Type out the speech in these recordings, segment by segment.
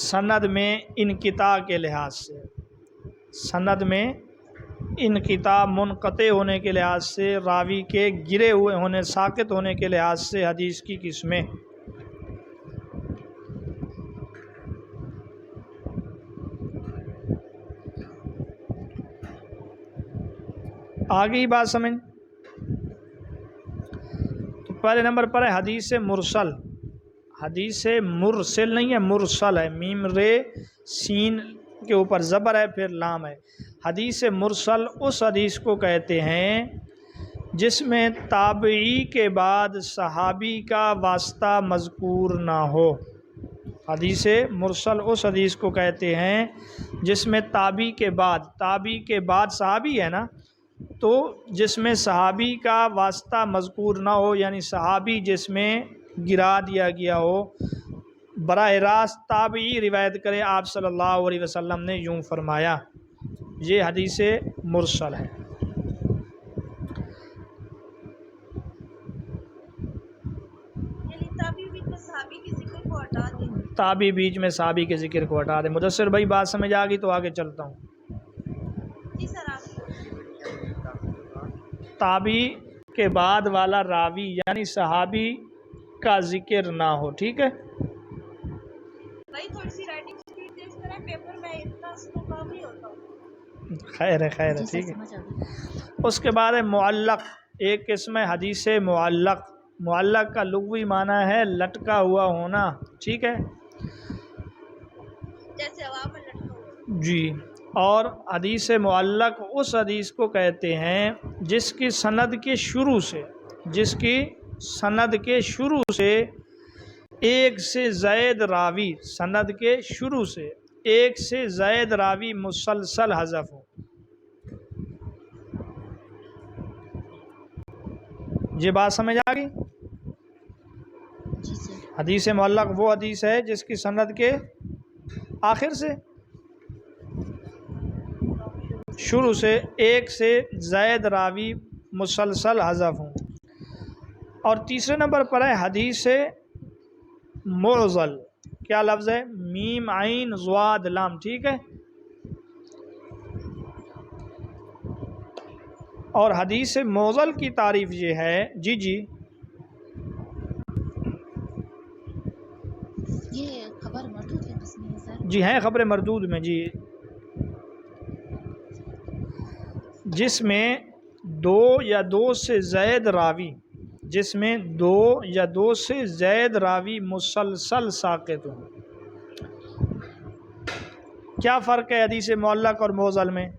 سند میں انقطاع کے لحاظ سے، سند میں انقطاع منقطع ہونے کے لحاظ سے، راوی کے گرے ہوئے ہونے ساقط ہونے کے لحاظ سے حدیث کی قسمیں۔ آگے بات سمجھ۔ تو پہلے نمبر پر ہے حدیث مرسل۔ حدیث مرسل نہیں ہے، مرسل ہے، میم رے سین کے اوپر زبر ہے پھر لام ہے۔ حدیث مرسل اس حدیث کو کہتے ہیں جس میں تابعی کے بعد صحابی کا واسطہ مذکور نہ ہو۔ حدیث مرسل اس حدیث کو کہتے ہیں جس میں تابعی کے بعد صحابی ہے نا، تو جس میں صحابی کا واسطہ مذکور نہ ہو، یعنی صحابی جس میں گرا دیا گیا ہو، براہ راست تابعی روایت کرے آپ صلی اللہ علیہ وسلم نے یوں فرمایا، یہ حدیث مرسل ہے۔ تابعی بیچ میں صحابی کے ذکر کو ہٹا دے۔ مدثر بھائی بات سمجھ آ گئی تو آگے چلتا ہوں۔ تابعی کے بعد والا راوی یعنی صحابی کا ذکر نہ ہو، ٹھیک ہے۔ خیر ہے ٹھیک ہے۔ اس کے بعد ہے معلق، ایک قسم ہے حدیث معلق۔ معلق کا لغوی معنی ہے لٹکا ہوا ہونا، ٹھیک ہے جی۔ اور حدیث معلق اس حدیث کو کہتے ہیں جس کی سند کے شروع سے ایک سے زائد راوی، سند کے شروع سے ایک سے زائد راوی مسلسل حذف ہو۔ یہ بات سمجھ آ گئی؟ حدیث معلق وہ حدیث ہے جس کی سند کے آخر سے شروع سے ایک سے زائد راوی مسلسل حذف ہوں۔ اور تیسرے نمبر پر ہے حدیث معضل۔ کیا لفظ ہے؟ میم عین ضاد لام، ٹھیک ہے۔ اور حدیث معضل کی تعریف یہ ہے جی یہ خبر مردود ہے اس میں سر؟ جی ہیں خبر مردود میں جی، جس میں دو یا دو سے زائد راوی مسلسل ساقط ہوں۔ کیا فرق ہے حدیث معلق اور معضل میں؟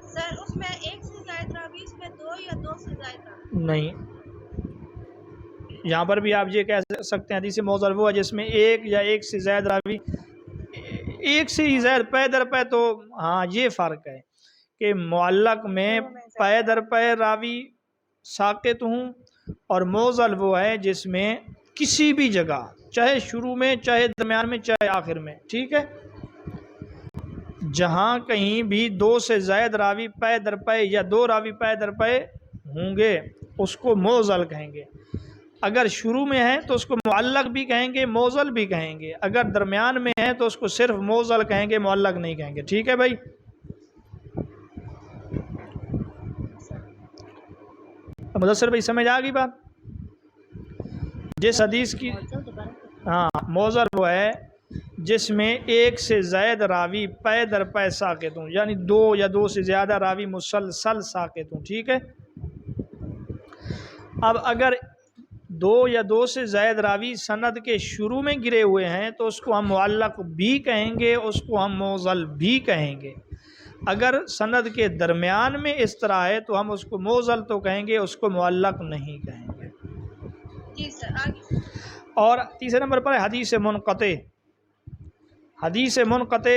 سر اس میں ایک سے زائد راوی، اس میں دو یا دو سے زائد راوی نہیں، یہاں پر بھی آپ یہ کہہ سکتے ہیں حدیث معضل وہ ہے جس میں ایک یا ایک سے زائد راوی، ایک سے ہی زائد پے در پے، تو ہاں یہ فرق ہے کہ معلق میں پے در پے راوی ساقط ہوں، اور معضل وہ ہے جس میں کسی بھی جگہ، چاہے شروع میں، چاہے درمیان میں، چاہے آخر میں، ٹھیک ہے، جہاں کہیں بھی دو سے زائد راوی پے در پے یا دو راوی پے در پے ہوں گے اس کو معضل کہیں گے۔ اگر شروع میں ہے تو اس کو معلق بھی کہیں گے، معضل بھی کہیں گے، اگر درمیان میں ہے تو اس کو صرف معضل کہیں گے، معلق نہیں کہیں گے، ٹھیک ہے بھائی۔ مدثر بھائی سمجھ آ گئی بات؟ جس حدیث کی معضل وہ ہے جس میں ایک سے زائد راوی پے در پے ساقط ہوں، یعنی دو یا دو سے زیادہ راوی مسلسل ساقط ہوں، ٹھیک ہے۔ اب اگر دو یا دو سے زائد راوی سند کے شروع میں گرے ہوئے ہیں تو اس کو ہم معلق بھی کہیں گے، اس کو ہم معضل بھی کہیں گے۔ اگر سند کے درمیان میں اس طرح ہے تو ہم اس کو معضل تو کہیں گے، اس کو معلق نہیں کہیں گے۔ جی سر آگے۔ اور تیسرے نمبر پر ہے حدیث منقطع۔ حدیث منقطع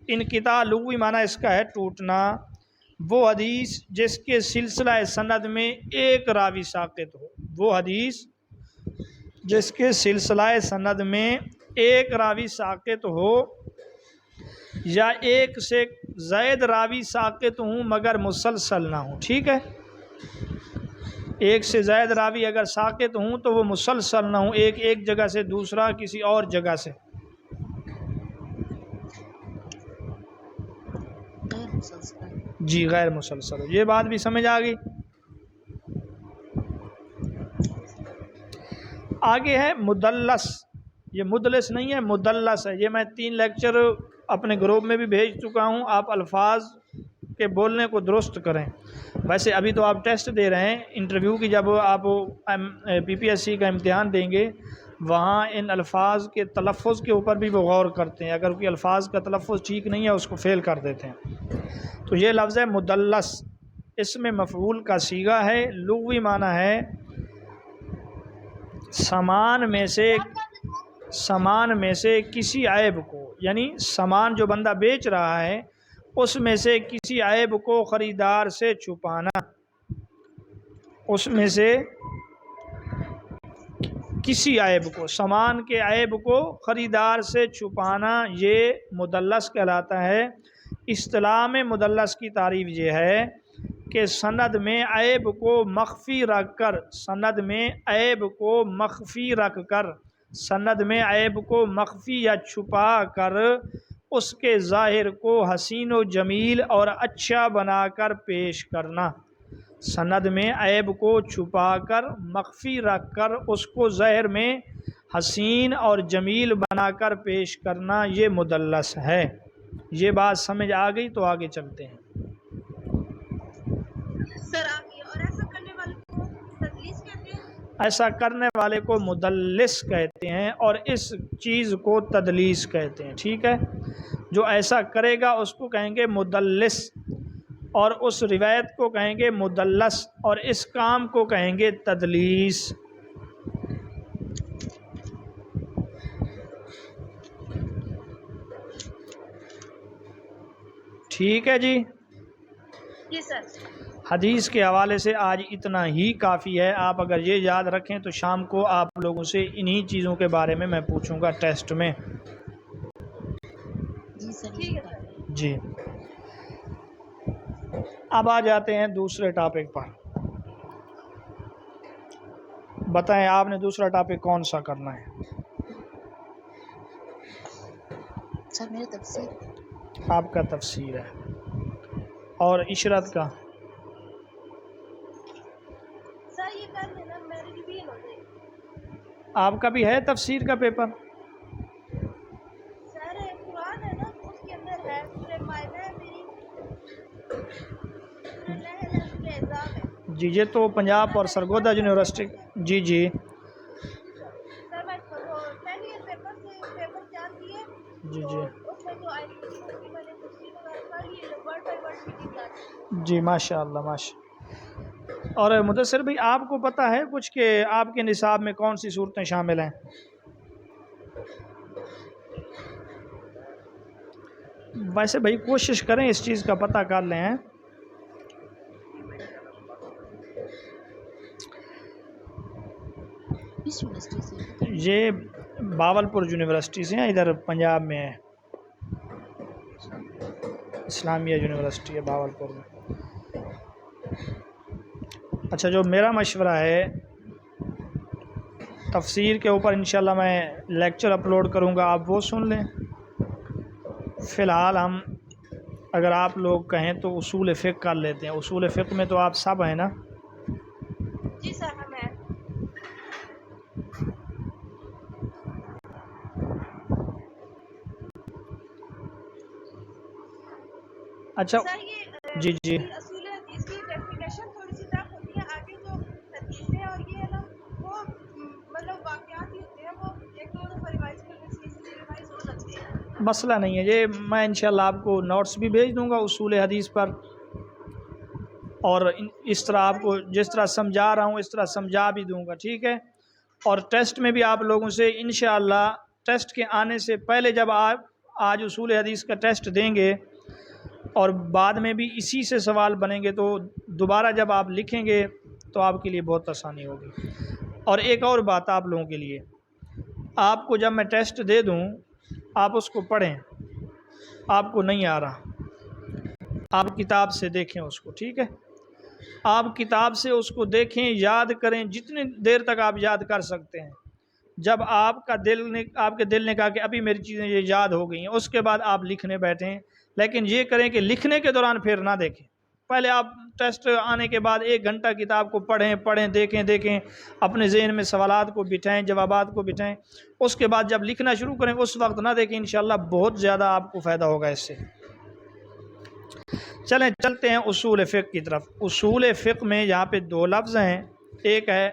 انقطاع لغوی معنی اس کا ہے ٹوٹنا، وہ حدیث جس کے سلسلہ سند میں ایک راوی ساقط ہو، وہ حدیث جس کے سلسلہ سند میں ایک راوی ساقط ہو یا ایک سے زائد راوی ساقط ہوں مگر مسلسل نہ ہوں، ٹھیک ہے۔ ایک سے زائد راوی اگر ساقط ہوں تو وہ مسلسل نہ ہوں، ایک جگہ سے دوسرا کسی اور جگہ سے، مسلسل. جی غیر مسلسل ہو. یہ بات بھی سمجھ آ گئی. آگے ہے مدلس. یہ مدلس نہیں ہے، مدلس ہے. یہ میں 3 لیکچر اپنے گروپ میں بھی بھیج چکا ہوں. آپ الفاظ کے بولنے کو درست کریں. ویسے ابھی تو آپ ٹیسٹ دے رہے ہیں، انٹرویو کی جب آپ پی پی ایس سی کا امتحان دیں گے وہاں ان الفاظ کے تلفظ کے اوپر بھی وہ غور کرتے ہیں. اگر کوئی الفاظ کا تلفظ ٹھیک نہیں ہے اس کو فیل کر دیتے ہیں. تو یہ لفظ ہے مدلس. اس میں مفعول کا صیغہ ہے. لغوی معنی ہے سامان میں سے کسی عیب کو، یعنی سامان جو بندہ بیچ رہا ہے اس میں سے کسی عیب کو خریدار سے چھپانا. اس میں سے کسی عیب کو، سامان کے عیب کو خریدار سے چھپانا، یہ مدلس کہلاتا ہے. اصطلاح میں مدلس کی تعریف یہ ہے کہ سند میں عیب کو مخفی رکھ کر، سند میں عیب کو مخفی یا چھپا کر اس کے ظاہر کو حسین و جمیل اور اچھا بنا کر پیش کرنا. سند میں عیب کو چھپا کر، مخفی رکھ کر اس کو ظاہر میں حسین اور جمیل بنا کر پیش کرنا، یہ مدلس ہے. یہ بات سمجھ آ گئی تو آگے چلتے ہیں. سر آگے، اور ایسا کرنے والے کو تدلیس کہتے ہیں. ایسا کرنے والے کو مدلس کہتے ہیں اور اس چیز کو تدلیس کہتے ہیں. ٹھیک ہے، جو ایسا کرے گا اس کو کہیں گے مدلس، اور اس روایت کو کہیں گے مدلس، اور اس کام کو کہیں گے تدلیس. ٹھیک ہے جی. جی سر. حدیث کے حوالے سے آج اتنا ہی کافی ہے. آپ اگر یہ یاد رکھیں تو شام کو آپ لوگوں سے انہی چیزوں کے بارے میں پوچھوں گا ٹیسٹ میں. جی سر. ٹھیک ہے سر. جی، اب آ جاتے ہیں دوسرے ٹاپک پر. بتائیں آپ نے دوسرا ٹاپک کون سا کرنا ہے؟ سر میرا تفسیر. آپ کا تفسیر ہے، اور عشرت کا سر یہ کر لینا، میری ریویژن ہو جائے گی. آپ کا بھی ہے تفسیر کا پیپر؟ سر قرآن ہے نا، اس کے اندر ہے سورہ مائدہ ہے میری، سورہ نحل ہے، سورہ احزاب ہے. جی، یہ تو پنجاب اور سرگودا یونیورسٹی. جی جی سر میں وہ پہلے ایئر پیپر سے پیپر تیار کیے جی تو جی اس میں جو آئی سی ٹی کی میں نے تفصیل وغیرہ کر لی ہے، ورڈ بائی ورڈ میٹنگ کر لی. جی، ماشاء اللہ ماشاء اللہ. اور مدثر بھائی آپ کو پتہ ہے کچھ کہ آپ کے نصاب میں کون سی صورتیں شامل ہیں؟ ویسے بھائی کوشش کریں اس چیز کا پتہ کر لیں. کس یونیورسٹی سے؟ یہ باولپور یونیورسٹی سے ہیں، ادھر پنجاب میں ہے، اسلامیہ یونیورسٹی ہے باولپور میں. اچھا، جو میرا مشورہ ہے تفسیر کے اوپر انشاءاللہ میں لیکچر اپلوڈ کروں گا، آپ وہ سن لیں. فی الحال ہم اگر آپ لوگ کہیں تو اصول فقہ کر لیتے ہیں. اصول فقہ میں تو آپ سب ہیں نا؟ جی سر ہم ہیں. اچھا سر یہ جی جی اصول حدیث کی ڈیفینیشن تھوڑی سی ٹف ہوتی ہے. آگے جو حدیثیں اور یہ ہے نا وہ مطلب واقعات ہی ہوتے ہیں، وہ ایک دو دفعہ ریوائز کرنے سے ایزیلی ریوائز ہو سکتے ہیں. مسئلہ نہیں ہے. یہ میں انشاءاللہ آپ کو نوٹس بھی بھیج دوں گا اصول حدیث پر، اور اس طرح آپ کو جس طرح سمجھا رہا ہوں اس طرح سمجھا بھی دوں گا. ٹھیک ہے، اور ٹیسٹ میں بھی آپ لوگوں سے انشاءاللہ ٹیسٹ کے آنے سے پہلے جب آپ آج اصول حدیث کا ٹیسٹ دیں گے اور بعد میں بھی اسی سے سوال بنیں گے تو دوبارہ جب آپ لکھیں گے تو آپ کے لیے بہت آسانی ہوگی. اور ایک اور بات آپ لوگوں کے لیے، آپ کو جب میں ٹیسٹ دے دوں آپ اس کو پڑھیں. آپ کو نہیں آ رہا آپ کتاب سے دیکھیں اس کو. ٹھیک ہے، آپ کتاب سے اس کو دیکھیں، یاد کریں جتنی دیر تک آپ یاد کر سکتے ہیں. جب آپ کے دل نے کہا کہ ابھی میری چیزیں یہ یاد ہو گئی ہیں، اس کے بعد آپ لکھنے بیٹھیں، لیکن یہ کریں کہ لکھنے کے دوران پھر نہ دیکھیں۔ پہلے آپ ٹیسٹ آنے کے بعد 1 گھنٹہ کتاب کو پڑھیں، دیکھیں، اپنے ذہن میں سوالات کو بٹھائیں، جوابات کو بٹھائیں، اس کے بعد جب لکھنا شروع کریں اس وقت نہ دیکھیں، انشاءاللہ بہت زیادہ آپ کو فائدہ ہوگا اس سے۔ چلتے ہیں اصول فقہ کی طرف۔ اصول فقہ میں یہاں پہ 2 لفظ ہیں، ایک ہے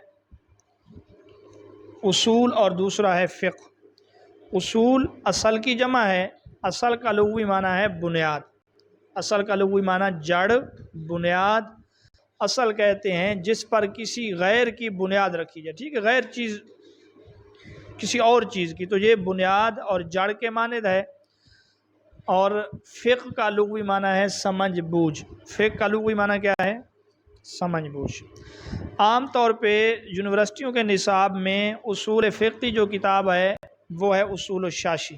اصول اور دوسرا ہے فقہ۔ اصول اصل کی جمع ہے، اصل کا لغوی معنی ہے بنیاد، اصل کا لغوی معنی جڑ، بنیاد۔ اصل کہتے ہیں جس پر کسی غیر کی بنیاد رکھی جائے، ٹھیک ہے، غیر چیز کسی اور چیز کی، تو یہ بنیاد اور جڑ کے مانند ہے۔ اور فقہ کا لغوی معنی ہے سمجھ بوجھ۔ فقہ کا لغوی معنی کیا ہے؟ سمجھ بوجھ۔ عام طور پہ یونیورسٹیوں کے نصاب میں اصول فقہ کی جو کتاب ہے وہ ہے اصول الشاشی۔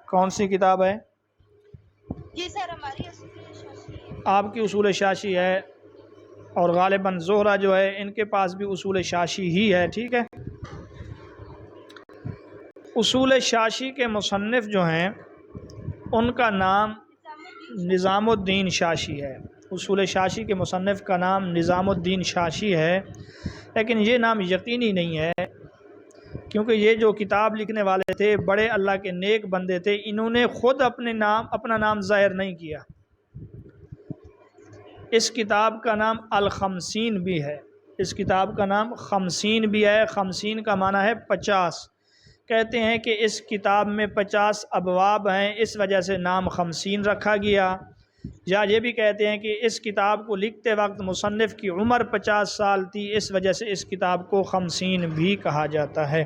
کون سی کتاب ہے؟ جی سر، ہماری اصول شاشی ہے۔ آپ کی اصول شاشی ہے، اور غالباً زہرہ جو ہے ان کے پاس بھی اصول شاشی ہی ہے، ٹھیک ہے۔ اصول شاشی کے مصنف جو ہیں ان کا نام نظام الدین شاشی ہے۔ اصول شاشی کے مصنف کا نام نظام الدین شاشی ہے، لیکن یہ نام یقینی نہیں ہے، کیونکہ یہ جو کتاب لکھنے والے تھے بڑے اللہ کے نیک بندے تھے، انہوں نے خود اپنا نام ظاہر نہیں کیا۔ اس کتاب کا نام الخمسین بھی ہے، اس کتاب کا نام خمسین بھی ہے۔ خمسین کا معنی ہے 50۔ کہتے ہیں کہ اس کتاب میں 50 ابواب ہیں، اس وجہ سے نام خمسین رکھا گیا۔ یا یہ بھی کہتے ہیں کہ اس کتاب کو لکھتے وقت مصنف کی عمر 50 سال تھی، اس وجہ سے اس کتاب کو خمسین بھی کہا جاتا ہے۔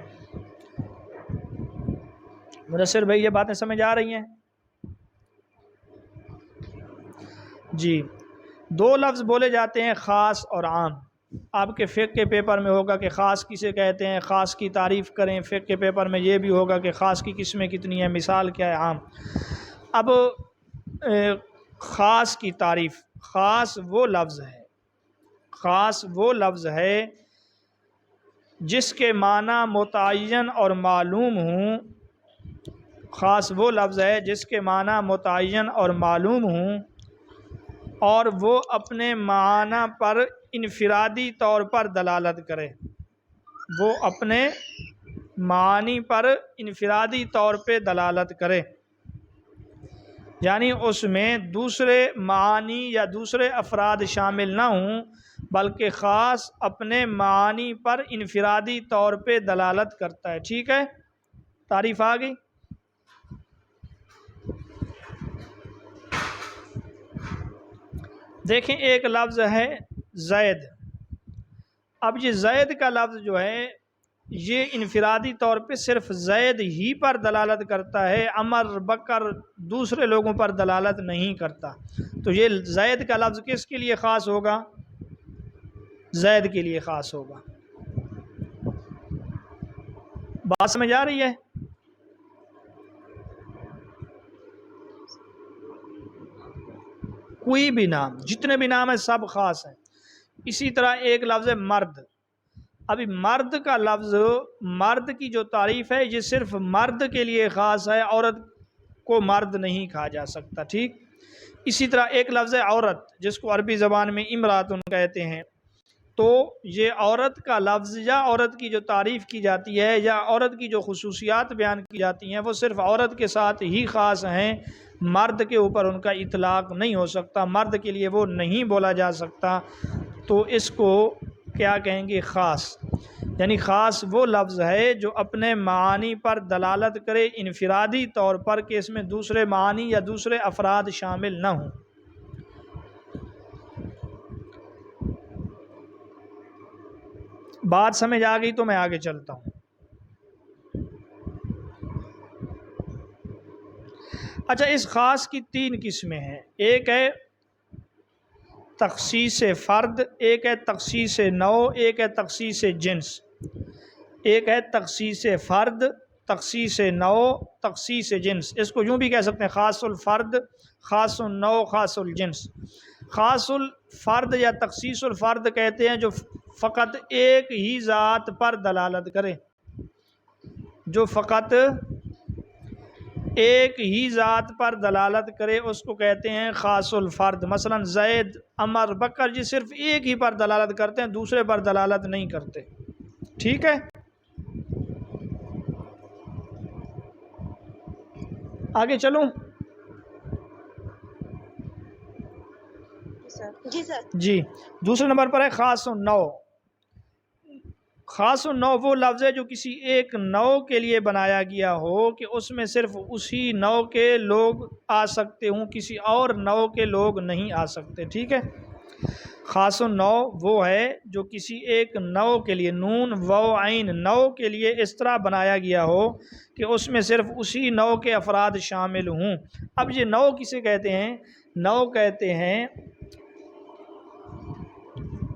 مدثر بھائی یہ باتیں سمجھ آ رہی ہیں؟ جی، 2 لفظ بولے جاتے ہیں، خاص اور عام۔ آپ کے فقہ کے پیپر میں ہوگا کہ خاص کسے کہتے ہیں، خاص کی تعریف کریں۔ فقہ کے پیپر میں یہ بھی ہوگا کہ خاص کی قسمیں کتنی ہیں، مثال کیا ہے عام۔ اب خاص کی تعریف، خاص وہ لفظ ہے جس کے معنی متعین اور معلوم ہوں۔ خاص وہ لفظ ہے جس کے معنی متعین اور معلوم ہوں، اور وہ اپنے معنی پر انفرادی طور پر دلالت کرے۔ وہ اپنے معنی پر انفرادی طور پہ دلالت کرے، یعنی اس میں دوسرے معانی یا دوسرے افراد شامل نہ ہوں، بلکہ خاص اپنے معانی پر انفرادی طور پہ دلالت کرتا ہے۔ ٹھیک ہے، تعریف آ گئی؟ دیکھیں، ایک لفظ ہے زید۔ اب یہ زید کا لفظ جو ہے یہ انفرادی طور پہ صرف زید ہی پر دلالت کرتا ہے، عمر، بکر، دوسرے لوگوں پر دلالت نہیں کرتا۔ تو یہ زید کا لفظ کس کے لیے خاص ہوگا؟ زید کے لیے خاص ہوگا۔ بات سمجھ آ رہی ہے؟ کوئی بھی نام، جتنے بھی نام ہیں سب خاص ہیں۔ اسی طرح ایک لفظ ہے مرد۔ ابھی مرد کا لفظ، مرد کی جو تعریف ہے یہ صرف مرد کے لیے خاص ہے، عورت کو مرد نہیں کہا جا سکتا، ٹھیک۔ اسی طرح ایک لفظ ہے عورت، جس کو عربی زبان میں امراتن کہتے ہیں۔ تو یہ عورت کا لفظ یا عورت کی جو تعریف کی جاتی ہے یا عورت کی جو خصوصیات بیان کی جاتی ہیں وہ صرف عورت کے ساتھ ہی خاص ہیں، مرد کے اوپر ان کا اطلاق نہیں ہو سکتا، مرد کے لیے وہ نہیں بولا جا سکتا۔ تو اس کو کیا کہیں گے؟ خاص۔ یعنی خاص وہ لفظ ہے جو اپنے معانی پر دلالت کرے انفرادی طور پر، کہ اس میں دوسرے معانی یا دوسرے افراد شامل نہ ہوں۔ بات سمجھ آ گئی تو میں آگے چلتا ہوں۔ اچھا، اس خاص کی 3 قسمیں ہیں، ایک ہے تخصیص فرد، ایک ہے تخصیص نوع، ایک ہے تخصیص جنس۔ ایک ہے تخصیص فرد، تخصیص نوع، تخصیص جنس۔ اس کو یوں بھی کہہ سکتے ہیں خاص الفرد، خاص النوع، خاص الجنس۔ خاص الفرد یا تخصیص الفرد کہتے ہیں جو فقط ایک ہی ذات پر دلالت کرے۔ جو فقط ایک ہی ذات پر دلالت کرے اس کو کہتے ہیں خاص الفرد. مثلا زید، عمر، بکر جی صرف ایک ہی پر دلالت کرتے ہیں، دوسرے پر دلالت نہیں کرتے. ٹھیک ہے، آگے چلوں. جی سر. جی دوسرے نمبر پر ہے خاص النوع. خاص النوع وہ لفظ ہے جو کسی ایک نوع کے لیے بنایا گیا ہو کہ اس میں صرف اسی نوع کے لوگ آ سکتے ہوں، کسی اور نوع کے لوگ نہیں آ سکتے. ٹھیک ہے، خاص النوع وہ ہے جو کسی ایک نوع کے لیے، نون واو عین، نوع کے لیے اس طرح بنایا گیا ہو کہ اس میں صرف اسی نوع کے افراد شامل ہوں. اب یہ نوع کسے کہتے ہیں؟ نوع کہتے ہیں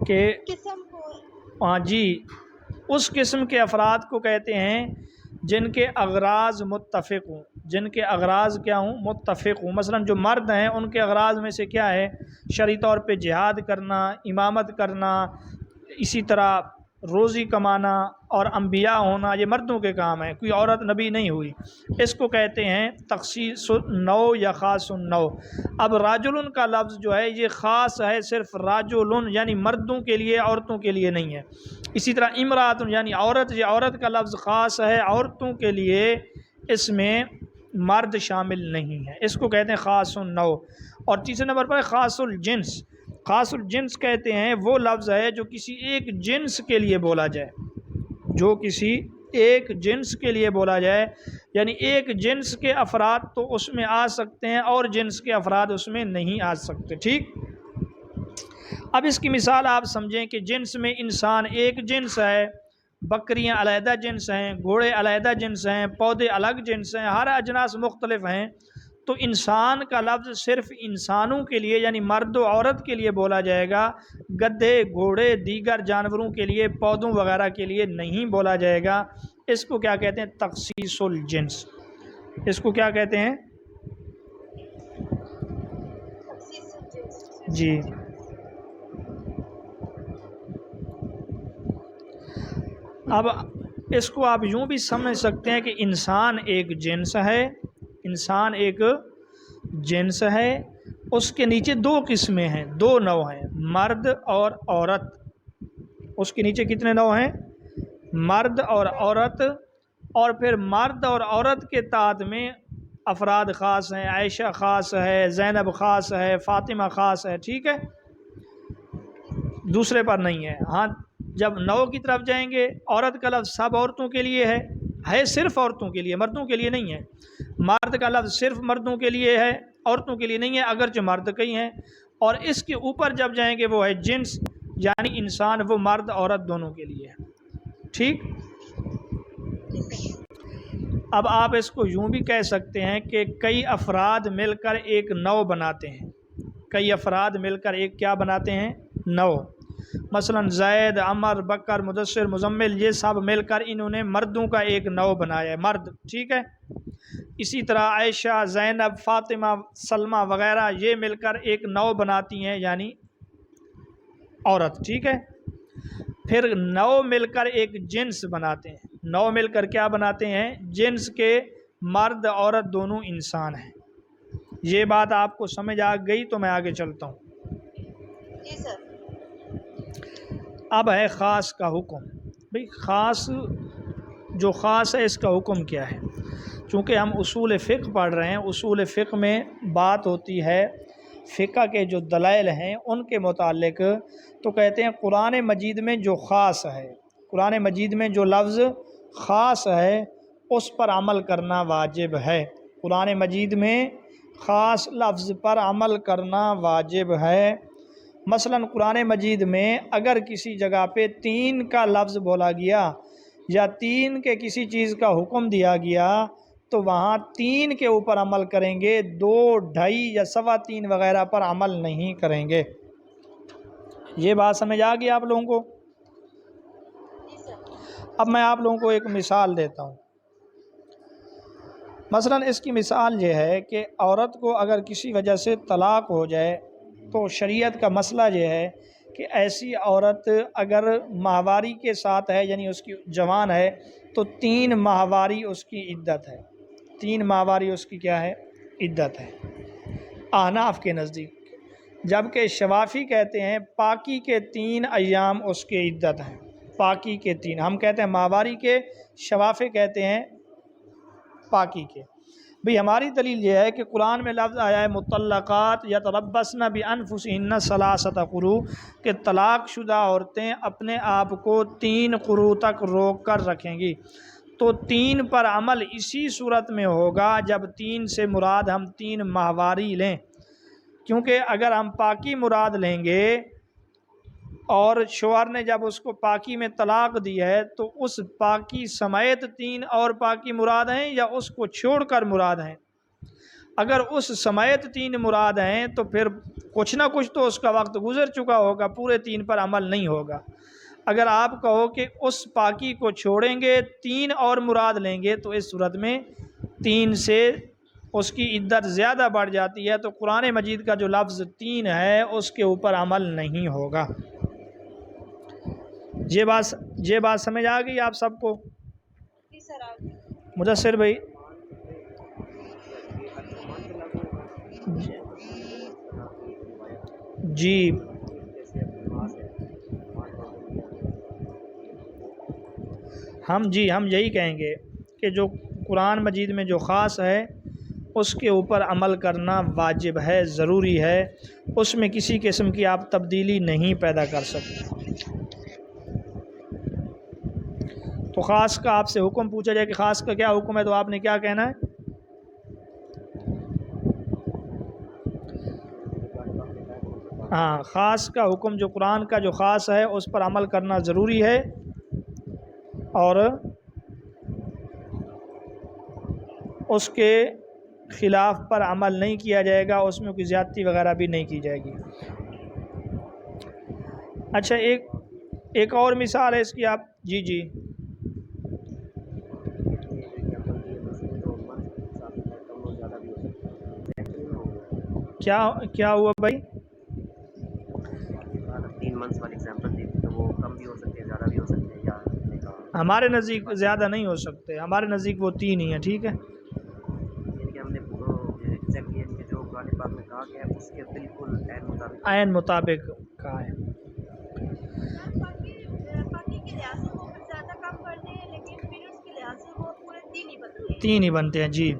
کہ قسم کو. ہاں جی، اس قسم کے افراد کو کہتے ہیں جن کے اغراض متفق ہوں. جن کے اغراض کیا ہوں؟ متفق ہوں. مثلا جو مرد ہیں ان کے اغراض میں سے کیا ہے؟ شرعی طور پہ جہاد کرنا، امامت کرنا، اسی طرح روزی کمانا اور انبیاء ہونا، یہ مردوں کے کام ہیں، کوئی عورت نبی نہیں ہوئی. اس کو کہتے ہیں تخصیص النوع یا خاص النوع. اب راجل کا لفظ جو ہے یہ خاص ہے صرف راجل یعنی مردوں کے لیے، عورتوں کے لیے نہیں ہے. اسی طرح امرات یعنی عورت، یہ عورت کا لفظ خاص ہے عورتوں کے لیے، اس میں مرد شامل نہیں ہے. اس کو کہتے ہیں خاص النوع. اور تیسرے نمبر پر خاص الجنس. خاص الجنس کہتے ہیں وہ لفظ ہے جو کسی ایک جنس کے لیے بولا جائے، جو کسی ایک جنس کے لیے بولا جائے، یعنی ایک جنس کے افراد تو اس میں آ سکتے ہیں اور جنس کے افراد اس میں نہیں آ سکتے. ٹھیک، اب اس کی مثال آپ سمجھیں کہ جنس میں انسان ایک جنس ہے، بکریاں علیحدہ جنس ہیں، گھوڑے علیحدہ جنس ہیں، پودے الگ جنس ہیں، ہر اجناس مختلف ہیں. تو انسان کا لفظ صرف انسانوں کے لیے یعنی مرد و عورت کے لیے بولا جائے گا، گدھے، گھوڑے، دیگر جانوروں کے لیے، پودوں وغیرہ کے لیے نہیں بولا جائے گا. اس کو کیا کہتے ہیں؟ تخصیص الجنس. اس کو کیا کہتے ہیں؟ جی. اب اس کو آپ یوں بھی سمجھ سکتے ہیں کہ انسان ایک جنس ہے، انسان ایک جنس ہے، اس کے نیچے دو قسمیں ہیں، دو نوع ہیں، مرد اور عورت. اس کے نیچے کتنے نوع ہیں؟ مرد اور عورت. اور پھر مرد اور عورت کے تحت میں افراد خاص ہیں، عائشہ خاص ہے، زینب خاص ہے، فاطمہ خاص ہے. ٹھیک ہے، دوسرے پر نہیں ہے. ہاں جب نوع کی طرف جائیں گے، عورت کا لفظ سب عورتوں کے لیے ہے صرف عورتوں کے لیے، مردوں کے لیے نہیں ہے. مرد کا لفظ صرف مردوں کے لیے ہے، عورتوں کے لیے نہیں ہے، اگرچہ مرد کئی ہیں. اور اس کے اوپر جب جائیں گے وہ ہے جنس، یعنی انسان، وہ مرد عورت دونوں کے لیے ہے. ٹھیک، اب آپ اس کو یوں بھی کہہ سکتے ہیں کہ کئی افراد مل کر ایک نوع بناتے ہیں. کئی افراد مل کر ایک کیا بناتے ہیں؟ نوع. مثلا زید، عمر، بکر، مدثر، مزمل، یہ سب مل کر انہوں نے مردوں کا ایک نوع بنایا ہے، مرد. ٹھیک ہے، اسی طرح عائشہ، زینب، فاطمہ، سلمہ وغیرہ یہ مل کر ایک نوع بناتی ہیں یعنی عورت. ٹھیک ہے، پھر نوع مل کر ایک جنس بناتے ہیں. نوع مل کر کیا بناتے ہیں؟ جنس کے مرد عورت دونوں انسان ہیں. یہ بات آپ کو سمجھ آ گئی تو میں آگے چلتا ہوں. جی سر. اب ہے خاص کا حکم. بھئی خاص جو خاص ہے اس کا حکم کیا ہے؟ چونکہ ہم اصول فقہ پڑھ رہے ہیں، اصول فقہ میں بات ہوتی ہے فقہ کے جو دلائل ہیں ان کے متعلق، تو کہتے ہیں قرآن مجید میں جو خاص ہے، قرآن مجید میں جو لفظ خاص ہے اس پر عمل کرنا واجب ہے. قرآن مجید میں خاص لفظ پر عمل کرنا واجب ہے. مثلا قرآن مجید میں اگر کسی جگہ پہ 3 کا لفظ بولا گیا یا 3 کے کسی چیز کا حکم دیا گیا تو وہاں 3 کے اوپر عمل کریں گے، 2، 2.5 یا 3.25 وغیرہ پر عمل نہیں کریں گے. یہ بات سمجھ آ گئی آپ لوگوں کو؟ اب میں آپ لوگوں کو ایک مثال دیتا ہوں. مثلا اس کی مثال یہ ہے کہ عورت کو اگر کسی وجہ سے طلاق ہو جائے تو شریعت کا مسئلہ یہ ہے کہ ایسی عورت اگر ماہواری کے ساتھ ہے، یعنی اس کی جوان ہے، تو 3 ماہواری اس کی عدت ہے، 3 ماہواری اس کی کیا ہے؟ عدت ہے احناف کے نزدیک، جبکہ شوافی کہتے ہیں پاکی کے 3 ایام اس کے عدت ہیں، پاکی کے 3، ہم کہتے ہیں ماہواری کے، شوافی کہتے ہیں پاکی کے۔ بھئی ہماری دلیل یہ ہے کہ قرآن میں لفظ آیا ہے مطلقات یتربصن بانفسہن ثلاثۃ قروء، کہ طلاق شدہ عورتیں اپنے آپ کو 3 قروء تک روک کر رکھیں گی، تو 3 پر عمل اسی صورت میں ہوگا جب 3 سے مراد ہم 3 ماہواری لیں، کیونکہ اگر ہم پاکی مراد لیں گے اور شوہر نے جب اس کو پاکی میں طلاق دی ہے تو اس پاکی سمیت 3 اور پاکی مراد ہیں یا اس کو چھوڑ کر مراد ہیں؟ اگر اس سمیت 3 مراد ہیں تو پھر کچھ نہ کچھ تو اس کا وقت گزر چکا ہوگا، پورے 3 پر عمل نہیں ہوگا۔ اگر آپ کہو کہ اس پاکی کو چھوڑیں گے 3 اور مراد لیں گے تو اس صورت میں 3 سے اس کی عدت زیادہ بڑھ جاتی ہے، تو قرآن مجید کا جو لفظ 3 ہے اس کے اوپر عمل نہیں ہوگا۔ یہ بات سمجھ آ گئی آپ سب کو؟ جی سر آپ مدثر بھائی؟ جی ہم یہی کہیں گے کہ جو قرآن مجید میں جو خاص ہے اس کے اوپر عمل کرنا واجب ہے، ضروری ہے، اس میں کسی قسم کی آپ تبدیلی نہیں پیدا کر سکتے۔ تو خاص کا آپ سے حکم پوچھا جائے کہ خاص کا کیا حکم ہے تو آپ نے کیا کہنا ہے؟ ہاں، خاص کا حکم جو قرآن کا جو خاص ہے اس پر عمل کرنا ضروری ہے، اور اس کے خلاف پر عمل نہیں کیا جائے گا، اس میں کوئی زیادتی وغیرہ بھی نہیں کی جائے گی۔ اچھا ایک اور مثال ہے اس کی، آپ جی کیا ہوا بھائی؟ 3 منتھس والی ایگزامپل دی تھی، تو وہ کم بھی ہو سکتے ہیں، زیادہ بھی ہو سکتے ہیں، یا ہمارے نزدیک زیادہ نہیں ہو سکتے، ہمارے نزدیک وہ 3 ہی ہیں، ٹھیک ہے؟ یعنی کہ ہم نے ایگزیکٹلی یعنی کہ جو قرآن پاک میں کہا گیا ہے اس کے بالکل عین مطابق کہا ہے۔ پاکی کے لحاظ سے وہ پھر زیادہ کم کرتے ہیں، لیکن پیریڈس کے لحاظ سے وہ پورے 3 ہی بنتے ہیں۔ 3 ہی بنتے ہیں، جی۔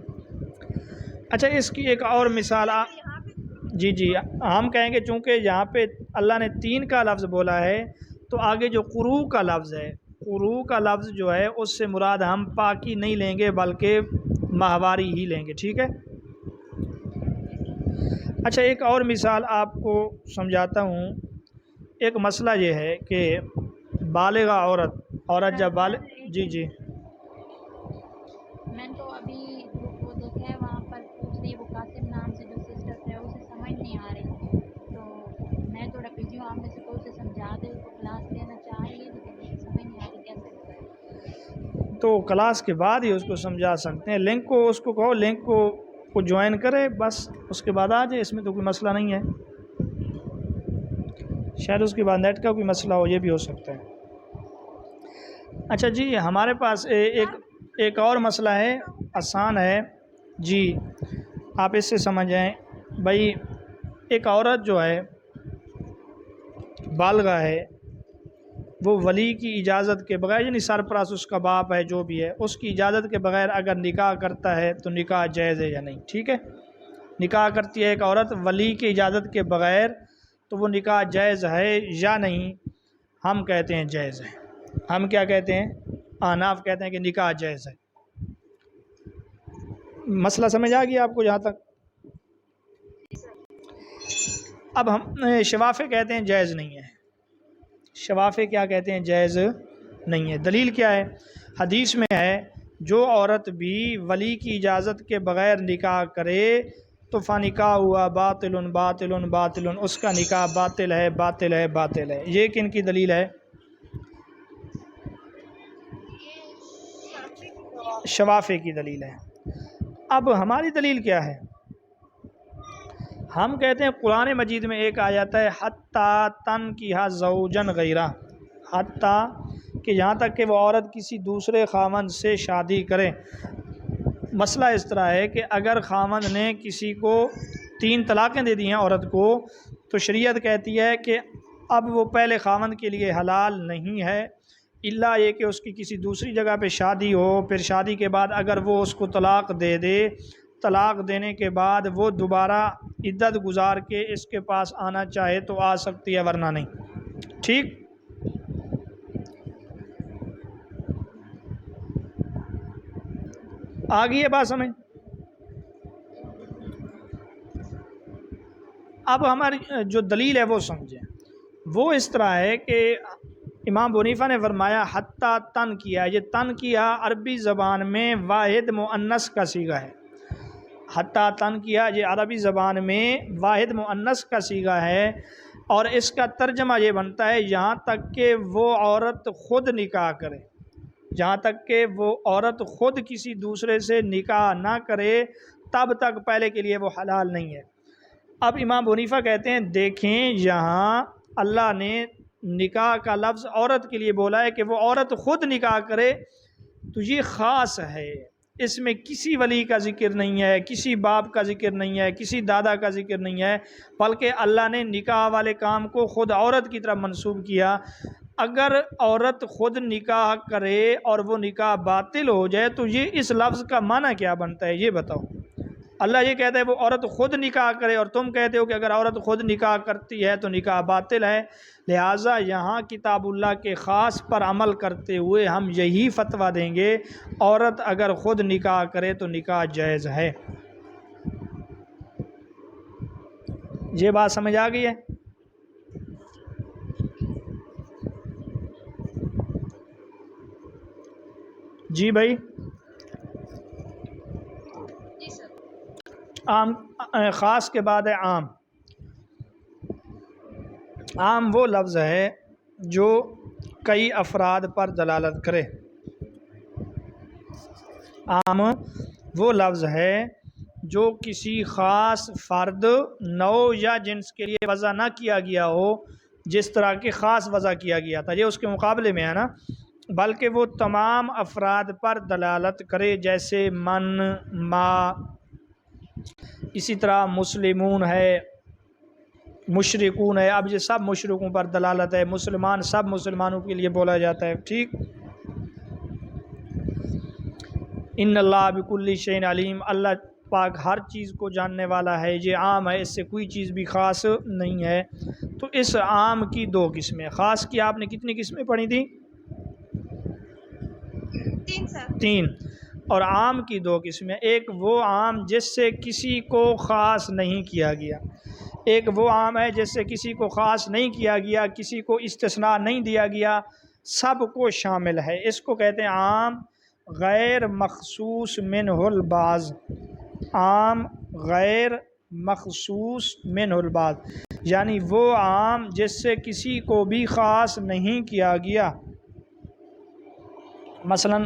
اچھا اس کی ایک اور مثال یہاں پہ جی ہم کہیں گے چونکہ یہاں پہ اللہ نے 3 کا لفظ بولا ہے تو آگے جو قروء کا لفظ ہے، قروء کا لفظ جو ہے اس سے مراد ہم پاکی نہیں لیں گے بلکہ ماہواری ہی لیں گے، ٹھیک ہے؟ اچھا ایک اور مثال آپ کو سمجھاتا ہوں۔ ایک مسئلہ یہ ہے کہ بالغہ عورت جب جی میں تو ابھی گروپ کو دیکھا ہے، وہاں پر پوچھ رہی ہے، وہ قاسم نام سے جو سسٹر ہے اسے سمجھ نہیں آ رہی، تو میں تھوڑا بزی ہوں، آپ میں سے کوئی اسے سمجھا دے، وہ کلاس لینا چاہ رہی ہے لیکن اسے سمجھ نہیں آ رہی کیسے ہوگا۔ تو کلاس کے بعد ہی اس کو سمجھا سکتے ہیں، لنک کو اس کو کہو لنک کو جوائن کرے، بس اس کے بعد آ جائے، اس میں تو کوئی مسئلہ نہیں ہے، شاید اس کے بعد نیٹ کا کوئی مسئلہ ہو، یہ بھی ہو سکتا ہے۔ اچھا جی ہمارے پاس ایک اور مسئلہ ہے، آسان ہے جی، آپ اس سے سمجھ جائیں۔ بھائی ایک عورت جو ہے بالغہ ہے، وہ ولی کی اجازت کے بغیر، یعنی سرپرست اس کا باپ ہے جو بھی ہے، اس کی اجازت کے بغیر اگر نکاح کرتا ہے تو نکاح جائز ہے یا نہیں؟ ٹھیک ہے، نکاح کرتی ہے ایک عورت ولی کی اجازت کے بغیر، تو وہ نکاح جائز ہے یا نہیں؟ ہم کہتے ہیں جائز ہے۔ ہم کیا کہتے ہیں؟ احناف کہتے ہیں کہ نکاح جائز ہے۔ مسئلہ سمجھ آ گیا آپ کو یہاں تک؟ اب ہم شوافی کہتے ہیں جائز نہیں ہے، شوافی کیا کہتے ہیں؟ جائز نہیں ہے۔ دلیل کیا ہے؟ حدیث میں ہے جو عورت بھی ولی کی اجازت کے بغیر نکاح کرے تو فنکاح ہوا باطل باطل باطل، اس کا نکاح باطل ہے باطل ہے باطل ہے۔ یہ کن کی دلیل ہے؟ شوافی کی دلیل ہے۔ اب ہماری دلیل کیا ہے؟ ہم کہتے ہیں قرآن مجید میں ایک آیت ہے حتیٰ تنکحہ زوجن غیرہ، حتیٰ کہ یہاں تک کہ وہ عورت کسی دوسرے خاوند سے شادی کرے۔ مسئلہ اس طرح ہے کہ اگر خاوند نے کسی کو 3 طلاقیں دے دی ہیں عورت کو، تو شریعت کہتی ہے کہ اب وہ پہلے خاوند کے لیے حلال نہیں ہے، الا یہ کہ اس کی کسی دوسری جگہ پہ شادی ہو، پھر شادی کے بعد اگر وہ اس کو طلاق دے دے، طلاق دینے کے بعد وہ دوبارہ عدت گزار کے اس کے پاس آنا چاہے تو آ سکتی ہے، ورنہ نہیں۔ ٹھیک، آ گئی ہے بات سمجھ؟ اب ہماری جو دلیل ہے وہ سمجھیں، وہ اس طرح ہے کہ امام ابو حنیفہ نے فرمایا حتیٰ تن کیا، یہ تن کیا عربی زبان میں واحد مؤنث کا صیغہ ہے۔ حتیٰ تن کیا یہ عربی زبان میں واحد مؤنث کا صیغہ ہے، اور اس کا ترجمہ یہ بنتا ہے یہاں تک کہ وہ عورت خود نکاح کرے، جہاں تک کہ وہ عورت خود کسی دوسرے سے نکاح نہ کرے تب تک پہلے کے لیے وہ حلال نہیں ہے۔ اب امام ابو حنیفہ کہتے ہیں دیکھیں یہاں اللہ نے نکاح کا لفظ عورت کے لیے بولا ہے کہ وہ عورت خود نکاح کرے، تو یہ خاص ہے، اس میں کسی ولی کا ذکر نہیں ہے، کسی باپ کا ذکر نہیں ہے، کسی دادا کا ذکر نہیں ہے، بلکہ اللہ نے نکاح والے کام کو خود عورت کی طرف منسوب کیا۔ اگر عورت خود نکاح کرے اور وہ نکاح باطل ہو جائے تو یہ اس لفظ کا معنی کیا بنتا ہے یہ بتاؤ؟ اللہ یہ کہتا ہے وہ عورت خود نکاح کرے، اور تم کہتے ہو کہ اگر عورت خود نکاح کرتی ہے تو نکاح باطل ہے، لہٰذا یہاں کتاب اللہ کے خاص پر عمل کرتے ہوئے ہم یہی فتویٰ دیں گے عورت اگر خود نکاح کرے تو نکاح جائز ہے۔ یہ بات سمجھ آ گئی ہے؟ جی بھائی، جی سر۔ عام خاص کے بعد ہے عام۔ عام وہ لفظ ہے جو کئی افراد پر دلالت کرے۔ عام وہ لفظ ہے جو کسی خاص فرد، نوع یا جنس کے لیے وضع نہ کیا گیا ہو، جس طرح کہ خاص وضع کیا گیا تھا، یہ اس کے مقابلے میں ہے نا، بلکہ وہ تمام افراد پر دلالت کرے، جیسے من، ما، اسی طرح مسلمون ہے، مشرکون ہے، اب یہ سب مشرکوں پر دلالت ہے، مسلمان سب مسلمانوں کے لیے بولا جاتا ہے۔ ٹھیک، ان اللہ بکل شیء علیم، اللہ پاک ہر چیز کو جاننے والا ہے، یہ عام ہے، اس سے کوئی چیز بھی خاص نہیں ہے۔ تو اس عام کی 2 قسمیں، خاص کی آپ نے کتنی قسمیں پڑھی تھیں؟ 3 سر۔ 3، اور عام کی 2 قسمیں، ایک وہ عام جس سے کسی کو خاص نہیں کیا گیا، ایک وہ عام ہے جس سے کسی کو خاص نہیں کیا گیا، کسی کو استثناء نہیں دیا گیا، سب کو شامل ہے، اس کو کہتے ہیں عام غیر مخصوص منہ البعض۔ عام غیر مخصوص منہ البعض، یعنی وہ عام جس سے کسی کو بھی خاص نہیں کیا گیا۔ مثلا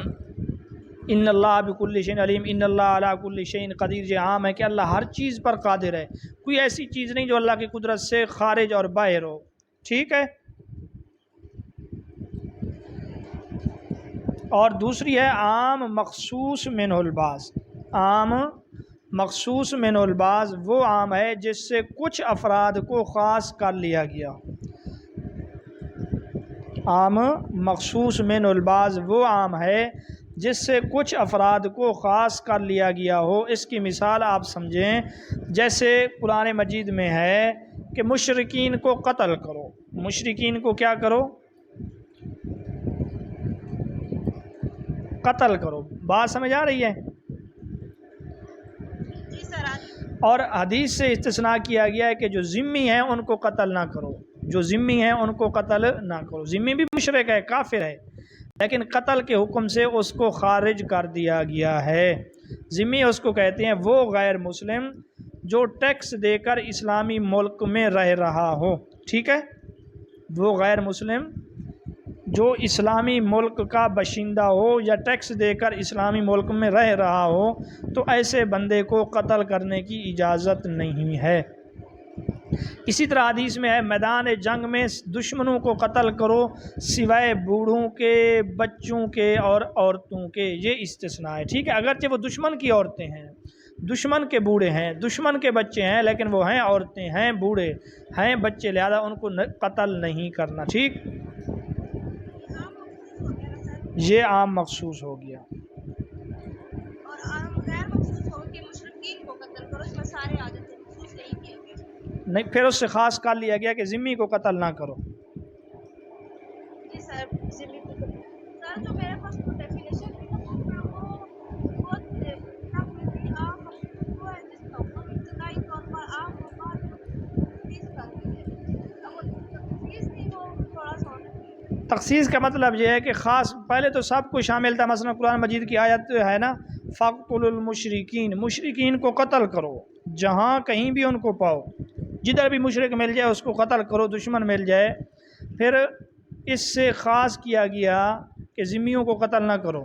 ان اللہ بکل شیء علیم، ان اللہ علی کل شیء قدیر، یہ عام ہے کہ اللہ ہر چیز پر قادر ہے، کوئی ایسی چیز نہیں جو اللہ کی قدرت سے خارج اور باہر ہو۔ ٹھیک ہے، اور دوسری ہے عام مخصوص منہ البعض۔ عام مخصوص منہ البعض وہ عام ہے جس سے کچھ افراد کو خاص کر لیا گیا۔ عام مخصوص منہ البعض وہ عام ہے جس سے کچھ افراد کو خاص کر لیا گیا ہو۔ اس کی مثال آپ سمجھیں، جیسے قرآن مجید میں ہے کہ مشرکین کو قتل کرو، مشرکین کو کیا کرو؟ قتل کرو۔ بات سمجھ آ رہی ہے؟ جی سر۔ اور حدیث سے استثناء کیا گیا ہے کہ جو ذمی ہیں ان کو قتل نہ کرو، جو ذمی ہیں ان کو قتل نہ کرو۔ ذمی بھی مشرک ہے، کافر ہے، لیکن قتل کے حکم سے اس کو خارج کر دیا گیا ہے۔ ذمی اس کو کہتے ہیں وہ غیر مسلم جو ٹیکس دے کر اسلامی ملک میں رہ رہا ہو۔ ٹھیک ہے، وہ غیر مسلم جو اسلامی ملک کا باشندہ ہو یا ٹیکس دے کر اسلامی ملک میں رہ رہا ہو، تو ایسے بندے کو قتل کرنے کی اجازت نہیں ہے۔ اسی طرح حدیث میں ہے میدان جنگ میں دشمنوں کو قتل کرو سوائے بوڑھوں کے، بچوں کے اور عورتوں کے، یہ استثناء ہے، ٹھیک ہے، اگرچہ وہ دشمن کی عورتیں ہیں، دشمن کے بوڑھے ہیں، دشمن کے بچے ہیں، لیکن وہ ہیں عورتیں ہیں، بوڑھے ہیں، بچے، لہذا ان کو قتل نہیں کرنا، ٹھیک، یہ عام مخصوص ہو گیا۔ اور عام غیر مخصوص ہو کہ مشرکین کو قتل کرو، اس میں سارے آ جاتے ہیں، خصوص نہیں کیا گیا۔ نہیں، پھر اس سے خاص کر لیا گیا کہ ذمی کو قتل نہ کرو۔ جی سر، ذمہ کو سر جو میرے پاس وہ ڈیفینیشن تھی نا وہ بہت ٹف تھی، عام مخصوص وہ ہے جس کا حکم ابتدائی طور پر عام ہوگا تخصیص کرتی ہے، اب وہ تخصیص تھی وہ تھوڑا سا ہونا چاہیے۔ تخصیص کا مطلب یہ ہے کہ خاص، پہلے تو سب کو شامل تھا، مثلا قرآن مجید کی آیت ہے نا فَاقْتُلُوا الْمُشْرِكِينَ، مشرکین کو قتل کرو، جہاں کہیں بھی ان کو پاؤ، جدھر بھی مشرک مل جائے اس کو قتل کرو، دشمن مل جائے۔ پھر اس سے خاص کیا گیا کہ ذمیوں کو قتل نہ کرو،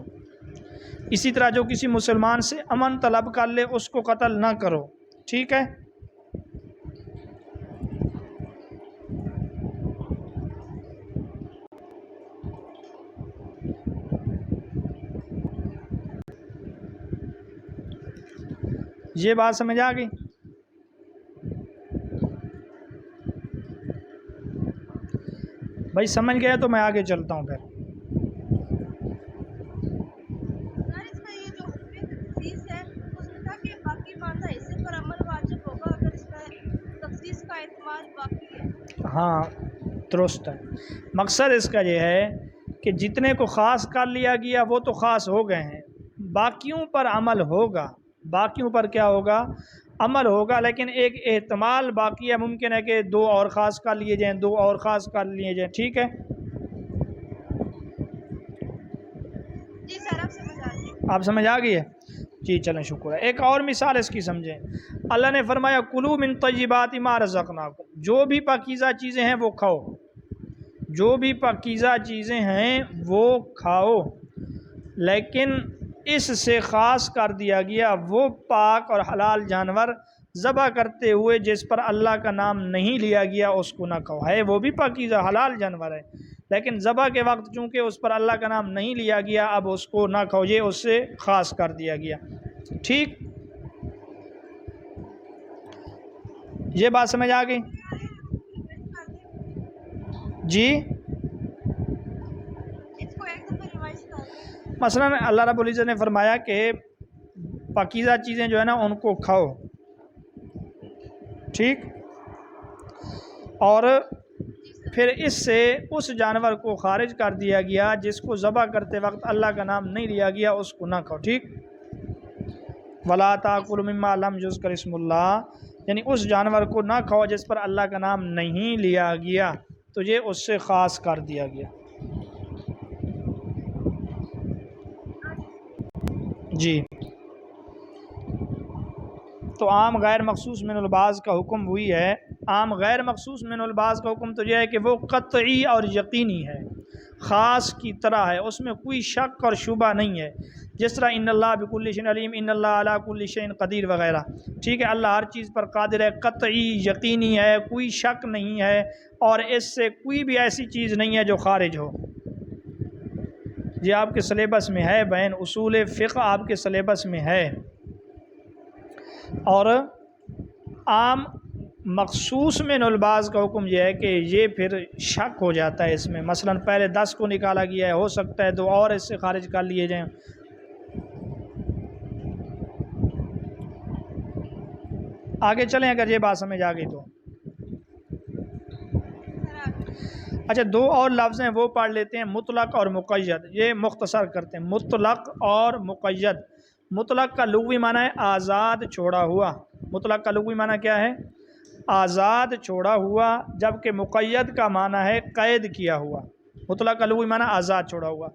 اسی طرح جو کسی مسلمان سے امن طلب کر لے اس کو قتل نہ کرو، ٹھیک ہے۔ یہ بات سمجھ آ گئی؟ بھائی سمجھ گیا تو میں آگے چلتا ہوں پھر۔ سر اس میں یہ جو حکم تخصیص ہے اس میں تھا کہ باقی ماندہ حصے پر عمل واجب ہوگا اگر اس میں تخصیص کا احتمال باقی ہے۔ ہاں درست ہے، مقصد اس کا یہ ہے کہ جتنے کو خاص کر لیا گیا وہ تو خاص ہو گئے ہیں، باقیوں پر عمل ہوگا، باقیوں پر کیا ہوگا؟ عمل ہوگا، لیکن ایک احتمال باقی ہے، ممکن ہے کہ دو اور خاص کر لیے جائیں، دو اور خاص کر لیے جائیں، ٹھیک ہے۔ جی سر اب سمجھ آ گئی۔ آپ سمجھ آ گئی ہے؟ جی چلیں شکر ہے۔ ایک اور مثال اس کی سمجھیں، اللہ نے فرمایا کلوا من طیبات ما رزقناکم، جو بھی پاکیزہ چیزیں ہیں وہ کھاؤ، جو بھی پاکیزہ چیزیں ہیں وہ کھاؤ، لیکن اس سے خاص کر دیا گیا وہ پاک اور حلال جانور ذبح کرتے ہوئے جس پر اللہ کا نام نہیں لیا گیا اس کو نہ کھاؤ، ہے وہ بھی پاکیزہ حلال جانور ہے، لیکن ذبح کے وقت چونکہ اس پر اللہ کا نام نہیں لیا گیا اب اس کو نہ کھاؤ، یہ اس سے خاص کر دیا گیا، ٹھیک، یہ بات سمجھ آ گئی؟ جی اس کو ایک دفعہ ریوائز کر دیں۔ مثلا اللہ رب العزت نے فرمایا کہ پاکیزہ چیزیں جو ہے نا ان کو کھاؤ، ٹھیک، اور پھر اس سے اس جانور کو خارج کر دیا گیا جس کو ذبح کرتے وقت اللہ کا نام نہیں لیا گیا اس کو نہ کھاؤ، ٹھیک، وَلَا تَأْكُلُوا مِمَّا لَمْ يُذْكَرِ اسْمُ اللَّهِ، یعنی اس جانور کو نہ کھاؤ جس پر اللہ کا نام نہیں لیا گیا، تو یہ اس سے خاص کر دیا گیا۔ جی تو عام غیر مخصوص من البعض کا حکم وہی ہے، عام غیر مخصوص من البعض کا حکم تو یہ ہے کہ وہ قطعی اور یقینی ہے، خاص کی طرح ہے، اس میں کوئی شک اور شبہ نہیں ہے، جس طرح ان اللہ بکل شیء علیم، ان اللہ علی کل شیء قدیر وغیرہ، ٹھیک ہے، اللہ ہر چیز پر قادر ہے، قطعی یقینی ہے، کوئی شک نہیں ہے، اور اس سے کوئی بھی ایسی چیز نہیں ہے جو خارج ہو۔ یہ آپ کے سلیبس میں ہے، بین اصول فقہ آپ کے سلیبس میں ہے، اور عام مخصوص من البعض کا حکم یہ ہے کہ یہ پھر شک ہو جاتا ہے اس میں، مثلا پہلے 10 کو نکالا گیا ہے، ہو سکتا ہے دو اور اس سے خارج کر لیے جائیں۔ آگے چلیں اگر یہ بات سمجھ آ گئی تو۔ اچھا دو اور لفظ ہیں وہ پڑھ لیتے ہیں، مطلق اور مقید، یہ مختصر کرتے ہیں، مطلق اور مقید۔ مطلق کا لغوی معنی ہے آزاد چھوڑا ہوا، مطلق کا لغوی معنی کیا ہے؟ آزاد چھوڑا ہوا، جبکہ مقید کا معنی ہے قید کیا ہوا، مطلق کا لغوی معنی آزاد چھوڑا ہوا۔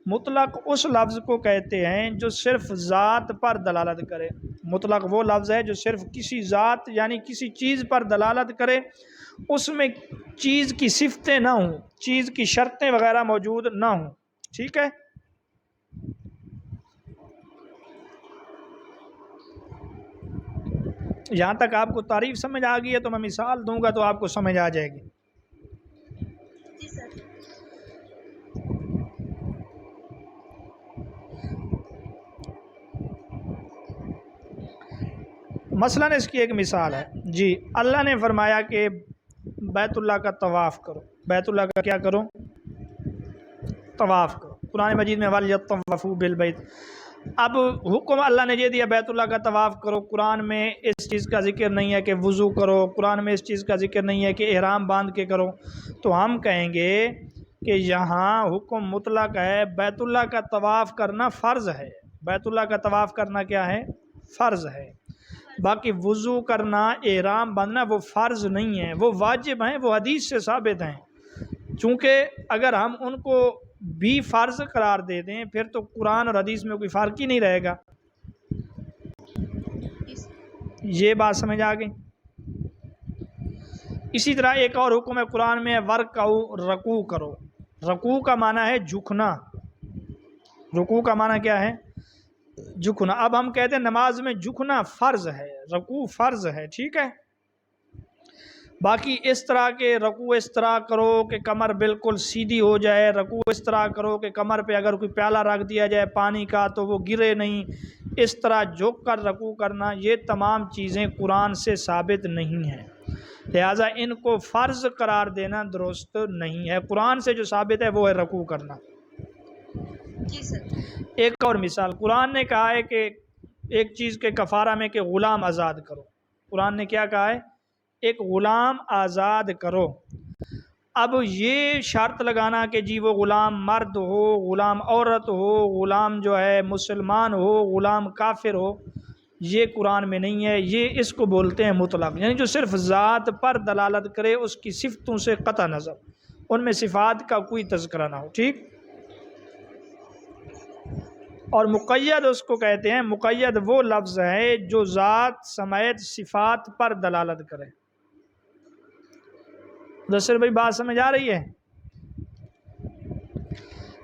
مطلق اس لفظ کو کہتے ہیں جو صرف ذات پر دلالت کرے، مطلق وہ لفظ ہے جو صرف کسی ذات یعنی کسی چیز پر دلالت کرے، اس میں چیز کی صفتیں نہ ہوں، چیز کی شرطیں وغیرہ موجود نہ ہوں، ٹھیک ہے۔ یہاں تک آپ کو تعریف سمجھ آ گئی ہے تو میں مثال دوں گا تو آپ کو سمجھ آ جائے گی. جی سر. مثلاً اس کی ایک مثال ہے جی. اللہ نے فرمایا کہ بیت اللہ کا طواف کرو. بیت اللہ کا کیا کرو؟ طواف کرو. قرآن مجید میں وَلْيَطَّوَّفُوا بِالْبَيْتِ. اب حکم اللہ نے یہ دیا بیت اللہ کا طواف کرو. قرآن میں اس چیز کا ذکر نہیں ہے کہ وضو کرو، قرآن میں اس چیز کا ذکر نہیں ہے کہ احرام باندھ کے کرو. تو ہم کہیں گے کہ یہاں حکم مطلق ہے، بیت اللہ کا طواف کرنا فرض ہے. بیت اللہ کا طواف کرنا کیا ہے؟ فرض ہے. باقی وضو کرنا، احرام باندھنا وہ فرض نہیں ہے، وہ واجب ہیں، وہ حدیث سے ثابت ہیں. چونکہ اگر ہم ان کو بھی فرض قرار دے دیں پھر تو قرآن اور حدیث میں کوئی فرق ہی نہیں رہے گا. یہ بات سمجھ آ گئی. اسی طرح ایک اور حکم ہے قرآن میں، ورکعوا، رکوع کرو. رکوع کا معنی ہے جھکنا. رکوع کا معنی کیا ہے؟ جھکنا. اب ہم کہتے ہیں نماز میں جھکنا فرض ہے، رکوع فرض ہے، ٹھیک ہے. باقی اس طرح کے رکوع اس طرح کرو کہ کمر بالکل سیدھی ہو جائے، رکوع اس طرح کرو کہ کمر پہ اگر کوئی پیالہ رکھ دیا جائے پانی کا تو وہ گرے نہیں، اس طرح جھک کر رکوع کرنا، یہ تمام چیزیں قرآن سے ثابت نہیں ہیں. لہٰذا ان کو فرض قرار دینا درست نہیں ہے. قرآن سے جو ثابت ہے وہ ہے رکوع کرنا. جی سر. ایک اور مثال، قرآن نے کہا ہے کہ ایک چیز کے کفارہ میں کہ غلام آزاد کرو. قرآن نے کیا کہا ہے؟ ایک غلام آزاد کرو. اب یہ شرط لگانا کہ جی وہ غلام مرد ہو، غلام عورت ہو، غلام جو ہے مسلمان ہو، غلام کافر ہو، یہ قرآن میں نہیں ہے. یہ اس کو بولتے ہیں مطلق، یعنی جو صرف ذات پر دلالت کرے، اس کی صفتوں سے قطع نظر، ان میں صفات کا کوئی تذکرہ نہ ہو. ٹھیک. اور مقید اس کو کہتے ہیں، مقید وہ لفظ ہے جو ذات سمیت صفات پر دلالت کرے. مدثر بھائی بات سمجھ آ رہی ہے؟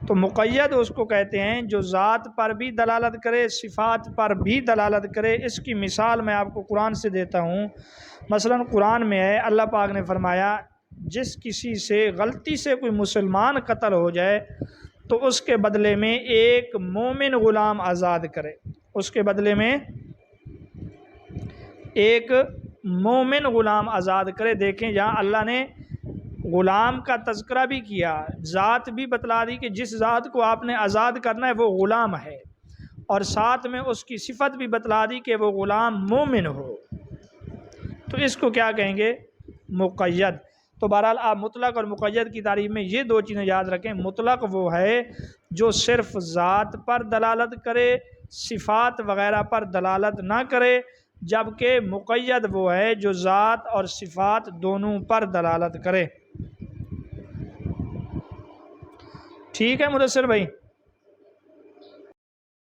تو مقید اس کو کہتے ہیں جو ذات پر بھی دلالت کرے، صفات پر بھی دلالت کرے. اس کی مثال میں آپ کو قرآن سے دیتا ہوں. مثلا قرآن میں ہے، اللہ پاک نے فرمایا جس کسی سے غلطی سے کوئی مسلمان قتل ہو جائے تو اس کے بدلے میں ایک مومن غلام آزاد کرے. اس کے بدلے میں ایک مومن غلام آزاد کرے. دیکھیں یہاں اللہ نے غلام کا تذکرہ بھی کیا، ذات بھی بتلا دی کہ جس ذات کو آپ نے آزاد کرنا ہے وہ غلام ہے، اور ساتھ میں اس کی صفت بھی بتلا دی کہ وہ غلام مومن ہو. تو اس کو کیا کہیں گے؟ مقید. تو بہرحال آپ مطلق اور مقید کی تعریف میں یہ دو چیزیں یاد رکھیں. مطلق وہ ہے جو صرف ذات پر دلالت کرے، صفات وغیرہ پر دلالت نہ کرے، جبکہ مقید وہ ہے جو ذات اور صفات دونوں پر دلالت کرے. ٹھیک ہے مدثر بھائی؟